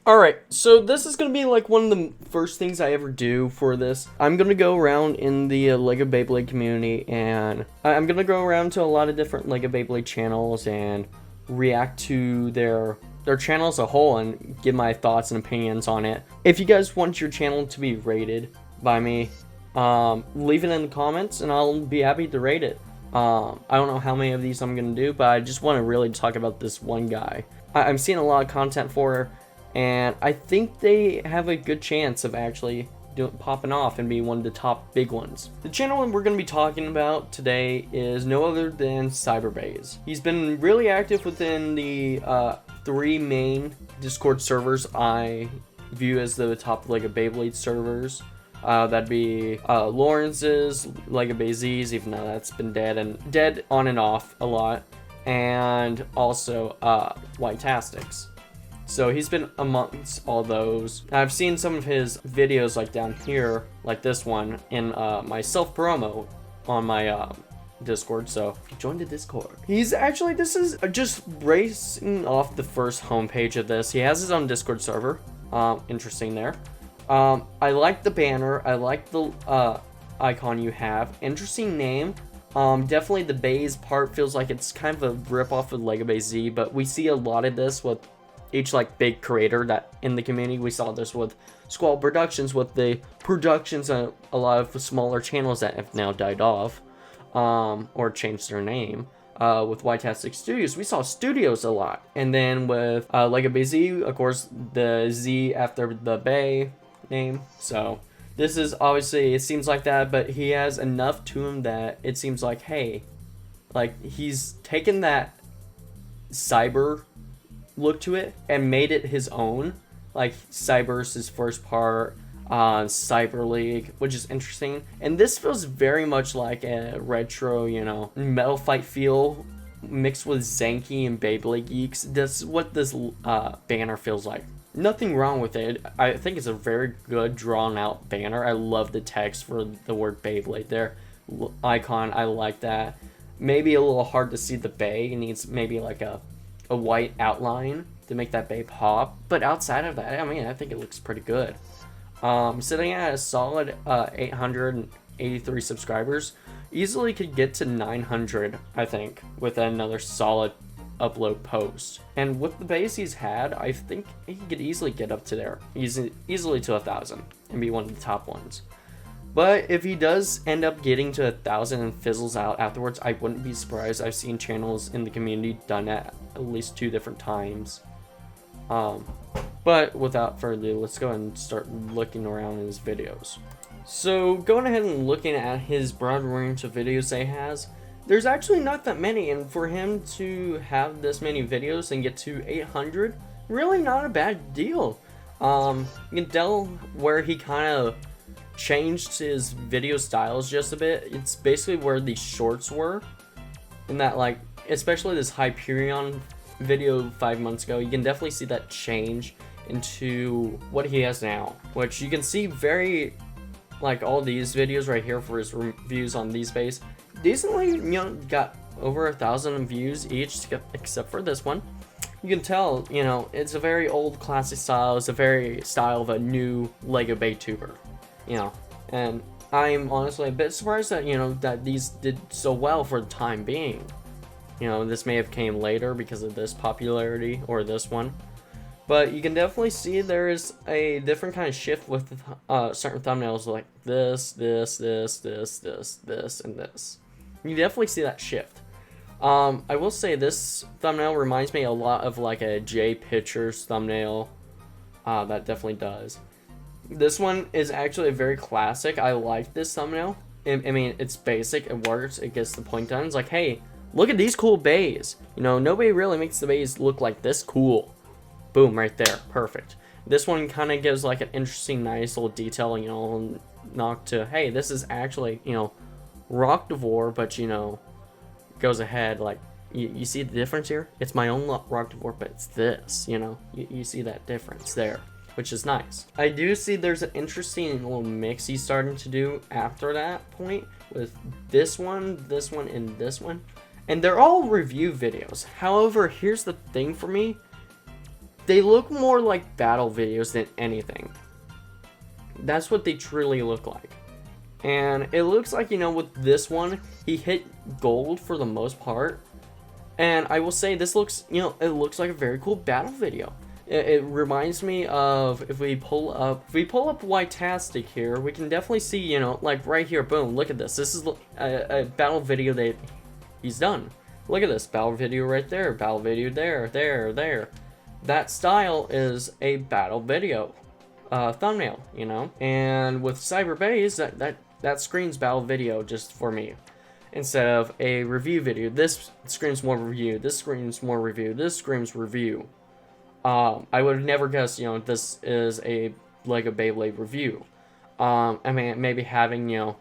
Alright, so this is going to be like one of the first things I ever do for this. I'm going to go around in the LEGO Beyblade community, and I'm going to go around to a lot of different LEGO Beyblade channels and react to their channel as a whole and give my thoughts and opinions on it. If you guys want your channel to be rated by me, leave it in the comments and I'll be happy to rate it. I don't know how many of these I'm going to do, but I just want to really talk about this one guy. I'm seeing a lot of content for her, and I think they have a good chance of actually popping off and being one of the top big ones. The channel we're going to be talking about today is no other than CyberBeyz. He's been really active within the 3 main Discord servers I view as the top LEGO Beyblade servers. That'd be Lawrence's, LEGO Beyz's, even though that's been dead on and off a lot, and also Whitetastic's. So he's been amongst all those. I've seen some of his videos like down here, like this one, in my self-promo on my Discord, so if you join the Discord. He's actually, this is just racing off the first homepage of this. He has his own Discord server. Interesting there. I like the banner. I like the icon you have. Interesting name. Definitely the Beyz part feels like it's kind of a rip-off of LEGO Beyz, but we see a lot of this with each like big creator that in the community. We saw this with Squall Productions, with the productions of a lot of smaller channels that have now died off, or changed their name. With Whitetastic Studios, we saw studios a lot. And then with LEGO Beyz, of course, the Z after the Bay name. So this is obviously, it seems like that, but he has enough to him that it seems like, hey, like he's taken that cyber look to it and made it his own. Like Cyber's his first part, Cyber League, which is interesting. And this feels very much like a retro, you know, Metal Fight feel mixed with Zanky and Beyblade Geeks. That's what this banner feels like. Nothing wrong with it. I think it's a very good drawn out banner. I love the text for the word Beyblade there. Icon, I like that. Maybe a little hard to see the bay. It needs maybe like a white outline to make that bay pop. But outside of that, I mean, I think it looks pretty good. Sitting at a solid 883 subscribers. Easily could get to 900, I think, with another solid upload post. And with the base he's had, I think he could easily get up to there. Easily to 1,000 and be one of the top ones. But if he does end up getting to 1,000 and fizzles out afterwards, I wouldn't be surprised. I've seen channels in the community done at least 2 different times. But without further ado, let's go ahead and start looking around in his videos. So going ahead and looking at his broad range of videos he has, there's actually not that many, and for him to have this many videos and get to 800, really not a bad deal. You can tell where he kind of changed his video styles just a bit. It's basically where the shorts were, and that, like, especially this Hyperion video 5 months ago, you can definitely see that change into what he has now, which you can see very, like, all these videos right here for his reviews on these base, decently, you know, got over 1,000 views each, except for this one. You can tell, you know, it's a very old classic style. It's a very style of a new LEGO Baytuber, you know, and I'm honestly a bit surprised that, you know, that these did so well for the time being. You know, this may have came later because of this popularity or this one, but you can definitely see there is a different kind of shift with certain thumbnails like this, and this. You definitely see that shift. I will say this thumbnail reminds me a lot of like a J Pictures thumbnail. That definitely does. This one is actually a very classic. I like this thumbnail. I mean, it's basic, it works, it gets the point done. It's like, hey, look at these cool bays. You know, nobody really makes the bays look like this cool. Boom, right there, perfect. This one kind of gives like an interesting, nice little detail, you know, knock to, hey, this is actually, you know, Rockdivore, but, you know, goes ahead, like, you see the difference here? It's my own Rockdivore, but it's this, you know, you see that difference there, which is nice. I do see there's an interesting little mix he's starting to do after that point with this one, and this one, and they're all review videos. However, here's the thing for me. they look more like battle videos than anything. That's what they truly look like. And it looks like, you know, with this one, he hit gold for the most part. And I will say this looks, you know, it looks like a very cool battle video. It reminds me of, if we pull up Whitetastic here, we can definitely see, you know, like right here, boom, look at this. This is a battle video that he's done. Look at this, battle video right there, battle video there. That style is a battle video thumbnail, you know? And with CyberBeyz, that screams battle video just for me. Instead of a review video, this screams more review, this screams more review, this screams review. I would have never guessed, you know, this is a Lego Beyblade review. I mean, maybe having, you know,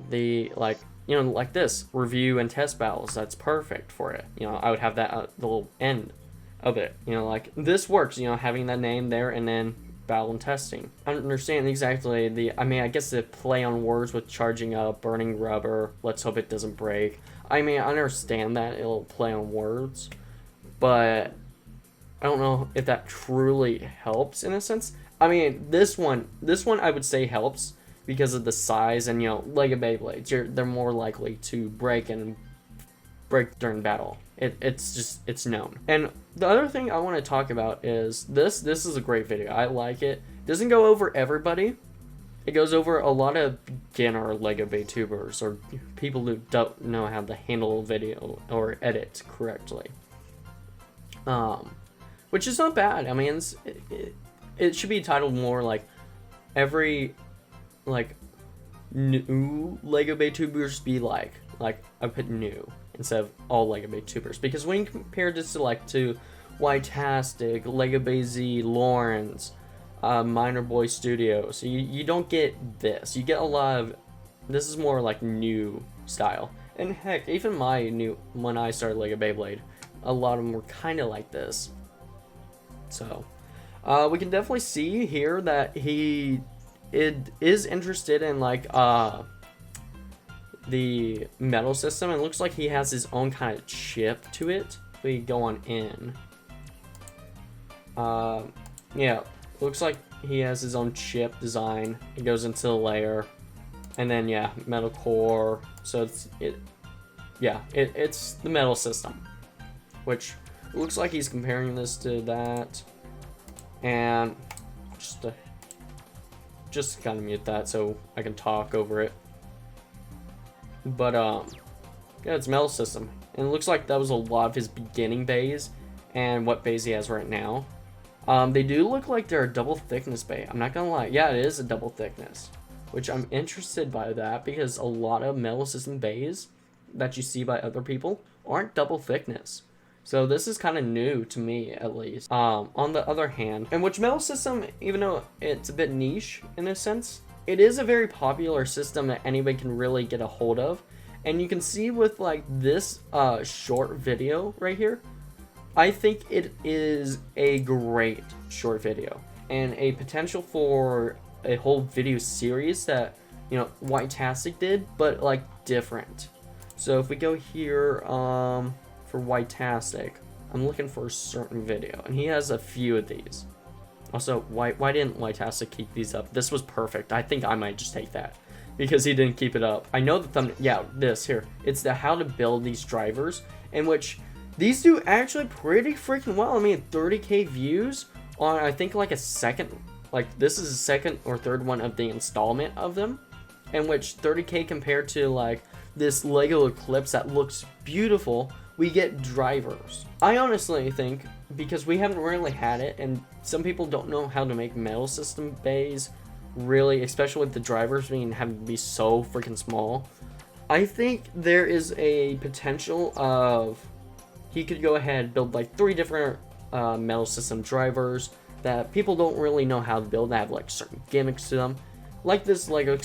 the, like, you know, like this, review and test battles, that's perfect for it. You know, I would have that the little end of it. You know, like, this works, you know, having that name there and then battle and testing. I don't understand exactly I mean, I guess the play on words with charging up, burning rubber, let's hope it doesn't break. I mean, I understand that it'll play on words, but I don't know if that truly helps in a sense. I mean, this one I would say helps because of the size and, you know, Lego Beyblades. They're more likely to break during battle. It's known. And the other thing I want to talk about is this is a great video. I like it. It doesn't go over everybody. It goes over a lot of beginner Lego Baytubers or people who don't know how to handle video or edit correctly. Which is not bad. I mean, it should be titled more like every, like, new Lego Baytubers be like I put new instead of all Lego Baytubers, because when you compare this to Whitetastic, Lego Bayz, Lawrence, Minor Boy Studios, you don't get this. You get a lot of, this is more like new style. And heck, even when I started Lego Beyblade, a lot of them were kind of like this. So, we can definitely see here that he is interested in, like, the metal system. It looks like he has his own kind of chip to it. If we go on in. Yeah, looks like he has his own chip design. It goes into the layer. And then, yeah, metal core. So it's the metal system. Which looks like he's comparing this to that. And just kind of mute that so I can talk over it. But yeah, it's metal system. And it looks like that was a lot of his beginning bays and what bays he has right now. They do look like they're a double thickness bay. I'm not gonna lie. Yeah, it is a double thickness, which I'm interested by that because a lot of metal system bays that you see by other people aren't double thickness. So this is kind of new to me, at least. On the other hand, and which metal system, even though it's a bit niche in a sense, it is a very popular system that anybody can really get a hold of. And you can see with, like, this short video right here, I think it is a great short video and a potential for a whole video series that, you know, Whitetastic did, but, like, different. So if we go here, for Whitetastic, I'm looking for a certain video, and he has a few of these. Also, why didn't Whitetastic keep these up? This was perfect. I think I might just take that because he didn't keep it up. I know the thumbnail. Yeah, this here. It's the how to build these drivers, in which these do actually pretty freaking well. I mean, 30K views on, I think, like a second, like this is the second or third one of the installment of them, in which 30K compared to, like, this Lego Eclipse that looks beautiful, we get drivers. I honestly think, because we haven't really had it, and some people don't know how to make metal system bays, really, especially with the drivers having to be so freaking small, I think there is a potential of he could go ahead and build like 3 different metal system drivers that people don't really know how to build, that have like certain gimmicks to them, like this Lego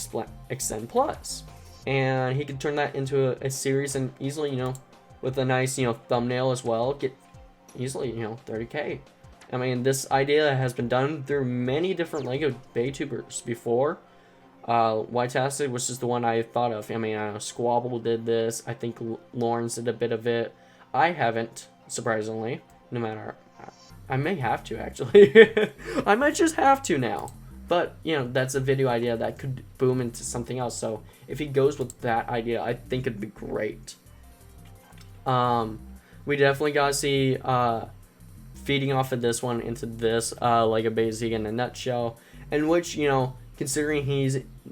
Extend Plus. And he could turn that into a series and easily, you know, with a nice, you know, thumbnail as well, get easily, you know, 30K. I mean, this idea has been done through many different Lego Baytubers before. Whitetastic, which is the one I thought of. I mean, I know Squabble did this. I think Lawrence did a bit of it. I haven't, surprisingly, no matter I may have to, actually. I might just have to now. But, you know, that's a video idea that could boom into something else. So if he goes with that idea, I think it'd be great. We definitely gotta see feeding off of this one into this Lego Bayz in a nutshell, in which, you know, considering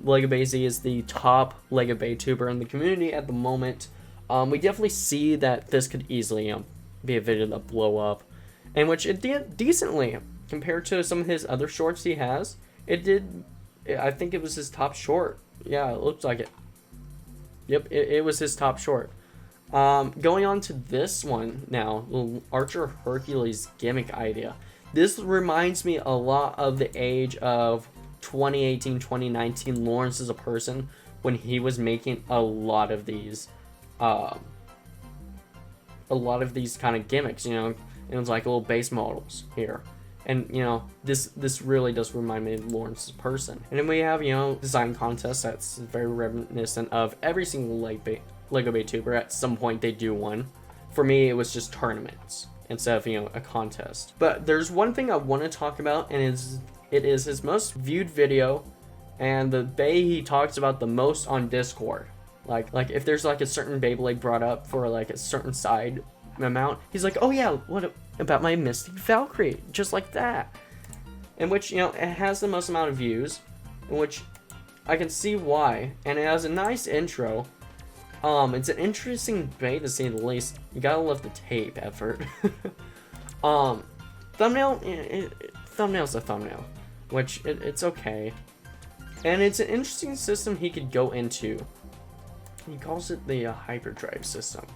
Lego Bayz is the top Lego Baytuber in the community at the moment, we definitely see that this could easily, you know, be a video that blow up, in which it did decently compared to some of his other shorts he has. It did. I think it was his top short. Yeah, it looks like it. Yep, it was his top short. Going on to this one now, the Archer Hercules gimmick idea. This reminds me a lot of the age of 2018, 2019 Lawrence as a person, when he was making a lot of these kind of gimmicks, you know. It was like little base models here. And, you know, this really does remind me of Lawrence's person. And then we have, you know, design contests that's very reminiscent of every single Lego Baytuber. At some point they do one. For me, it was just tournaments instead of, you know, a contest. But there's one thing I want to talk about, and it is his most viewed video, and the Bay he talks about the most on Discord. Like if there's like a certain Beyblade brought up for like a certain side amount, he's like, oh yeah, what about my Mystic Valkyrie, just like that. In which, you know, it has the most amount of views, in which I can see why, and it has a nice intro. It's an interesting Bay to say the least. You gotta love the tape effort. Thumbnail's a thumbnail, which it's okay, and it's an interesting system he could go into. He calls it the hyperdrive system.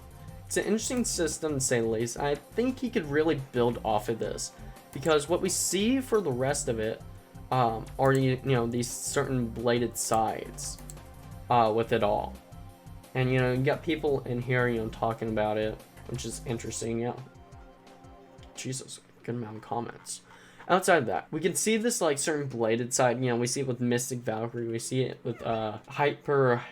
It's an interesting system to say the least. I think he could really build off of this, because what we see for the rest of it are, you know, these certain bladed sides with it all. And, you know, you got people in here, you know, talking about it, which is interesting. Yeah, Jesus, good amount of comments. Outside of that, we can see this like certain bladed side. You know, we see it with Mystic Valkyrie, we see it with Hyper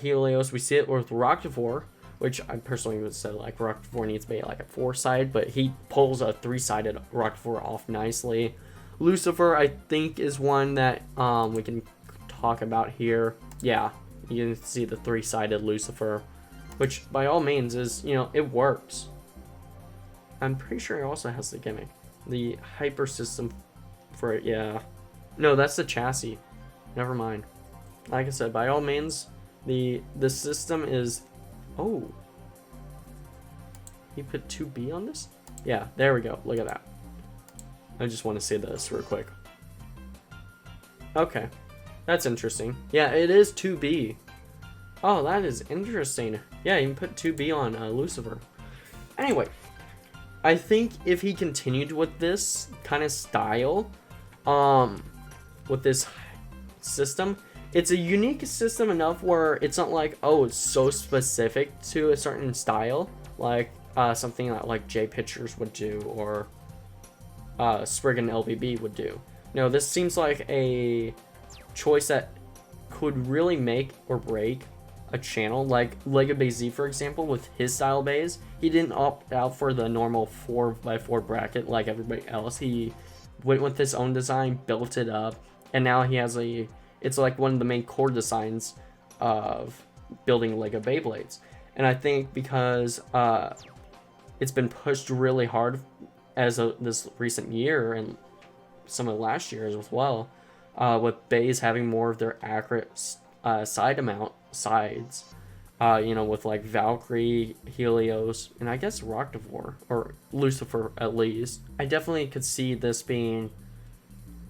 Helios, we see it with Rocktivore, which I personally would say like Rocktivore needs to be like a 4-side, but he pulls a 3-sided Rocktivore off nicely. Lucifer, I think, is one that we can talk about here. Yeah, you can see the 3-sided Lucifer, which by all means is, you know, it works. I'm pretty sure it also has the gimmick, the hyper system for it. Yeah, no, that's the chassis. Never mind. Like I said, by all means, the system is. Oh, he put 2B on this? Yeah, there we go. Look at that. I just want to see this real quick. Okay, that's interesting. Yeah, it is 2B. Oh, that is interesting. Yeah, you can put 2B on Lucifer. Anyway, I think if he continued with this kind of style, with this system, it's a unique system enough where it's not like, oh, it's so specific to a certain style, like something that like J Pictures would do, or Spriggan LBB would do. No, this seems like a choice that could really make or break a channel. Like Lego Bayz, for example, with his style Bayz, he didn't opt out for the normal 4x4 bracket like everybody else. He went with his own design, built it up, and now he has it's like one of the main core designs of building Lego Beyblades. And I think because it's been pushed really hard as this recent year, and some of last year as well, with Bayz having more of their accurate sides, you know, with like Valkyrie, Helios, and I guess Rocktivore, or Lucifer at least. I definitely could see this being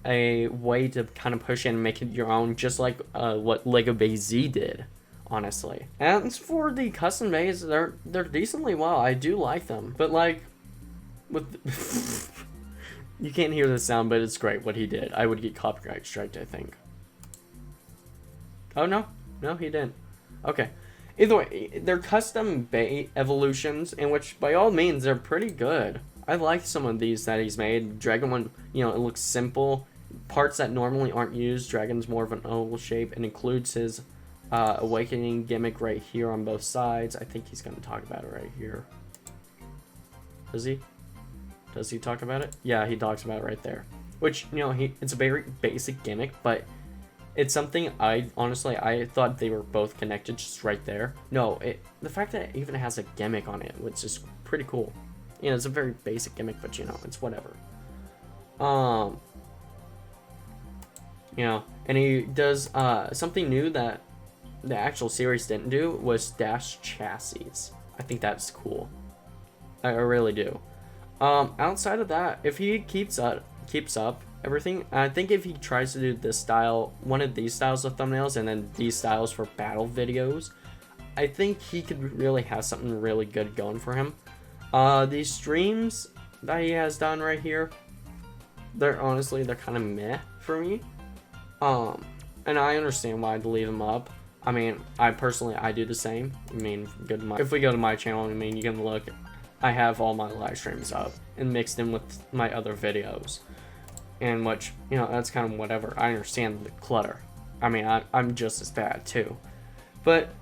a way to kind of push in and make it your own, just like what Lego Bayz did, honestly. And as for the custom Bayz, they're decently well. I do like them, but like with you can't hear the sound, but it's great what he did. I would get copyright striked, I think. Oh no, he didn't. Okay. Either way, they're custom Bay evolutions, in which by all means they're pretty good. I like some of these that he's made. Dragon one, you know, it looks simple. Parts that normally aren't used. Dragon's more of an oval shape, and includes his awakening gimmick right here on both sides. I think he's going to talk about it right here. Is he? Does he talk about it? Yeah, he talks about it right there. Which, you know, it's a very basic gimmick, but it's something I thought they were both connected just right there. No, the fact that it even has a gimmick on it, which is pretty cool. You know, it's a very basic gimmick, but you know, it's whatever. You know, and he does something new that the actual series didn't do was dash chassis. I think that's cool. I really do. Outside of that, if he keeps up everything, I think if he tries to do this style, one of these styles of thumbnails, and then these styles for battle videos, I think he could really have something really good going for him. These streams that he has done right here, they're kind of meh for me. And I understand why I'd leave them up. I mean, I do the same. I mean, if we go to my channel, I mean, you can look, I have all my live streams up and mixed in with my other videos. And which, you know, that's kind of whatever. I understand the clutter. I mean, I'm just as bad too. But,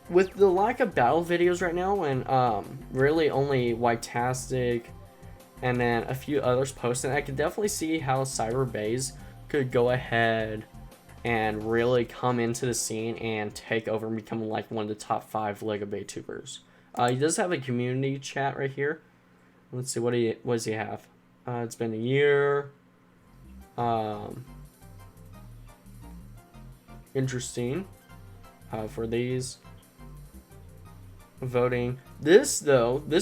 with the lack of battle videos right now, and, really only Whitetastic and then a few others posting, I could definitely see how CyberBeyz could go ahead and really come into the scene and take over and become like one of the top 5 LEGO BayTubers. He does have a community chat right here. Let's see, what does he have? It's been a year. Interesting. For these voting. This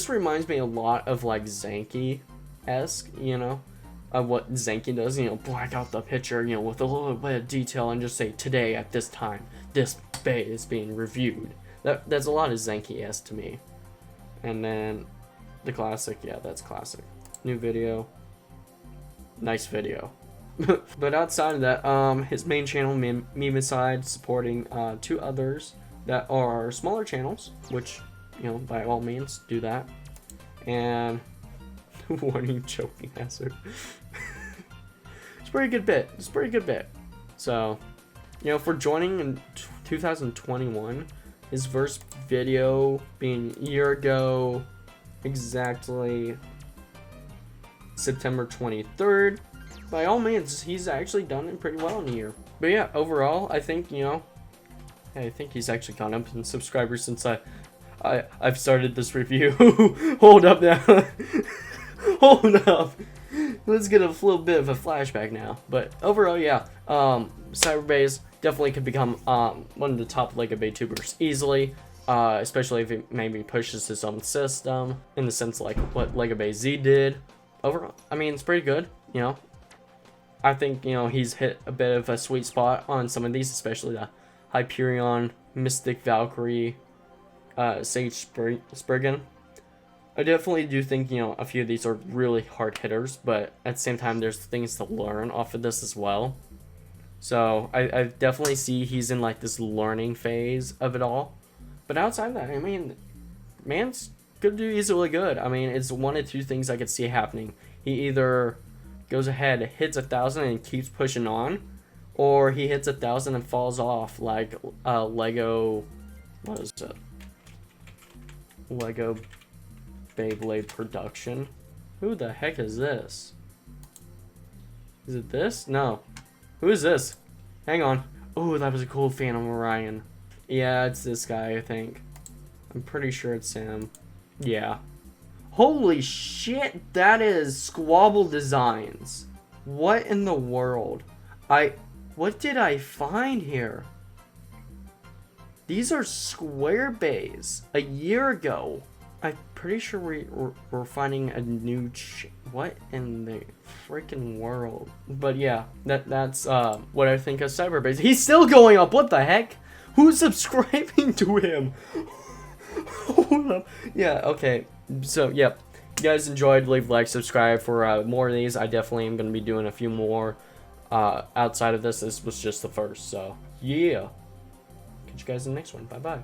reminds me a lot of like Zanky-esque, you know, of what Zanky does, you know, black out the picture, you know, with a little bit of detail and just say, today at this time, this bay is being reviewed. That's a lot of Zanky-esque to me. And then the classic, yeah, that's classic. New video. Nice video. But outside of that, his main channel, Meme-Aside, supporting 2 others that are smaller channels, which, you know, by all means, do that. And what are you choking at, sir? It's a pretty good bit. It's a pretty good bit. So, you know, for joining in 2021, his first video being a year ago, exactly September 23rd. By all means, he's actually done it pretty well in a year. But yeah, overall, I think, you know, I think he's actually gone up in subscribers since I've started this review. Hold up now. Hold up. Let's get a little bit of a flashback now. But overall, yeah, CyberBeyz definitely could become one of the top LEGO BayTubers easily. Especially if it maybe pushes his own system in the sense like what LEGO BayZ did. Overall, I mean, it's pretty good, you know. I think, you know, he's hit a bit of a sweet spot on some of these, especially the Hyperion, Mystic Valkyrie, Sage Spriggan. I definitely do think, you know, a few of these are really hard hitters, but at the same time, there's things to learn off of this as well. So I definitely see he's in like this learning phase of it all. But outside of that, I mean, man's could do easily good. I mean, it's one of 2 things I could see happening. He either goes ahead, hits 1,000 and keeps pushing on, or he hits 1,000 and falls off like Lego, what is it? Lego Beyblade production. Who the heck is this? Is it this? No. Who is this? Hang on. Oh, that was a cool Phantom Orion. Yeah, it's this guy, I think. I'm pretty sure it's him. Yeah. Holy shit, that is Squabble Designs. What in the world? What did I find here? These are CyberBeyz. A year ago. I'm pretty sure we're finding a new what in the freaking world? But yeah, that's what I think of CyberBeyz. He's still going up. What the heck? Who's subscribing to him? Hold up. Yeah, okay. So, yep. If you guys enjoyed, leave a like, subscribe for more of these. I definitely am going to be doing a few more outside of this. This was just the first. So, yeah. Catch you guys in the next one. Bye-bye.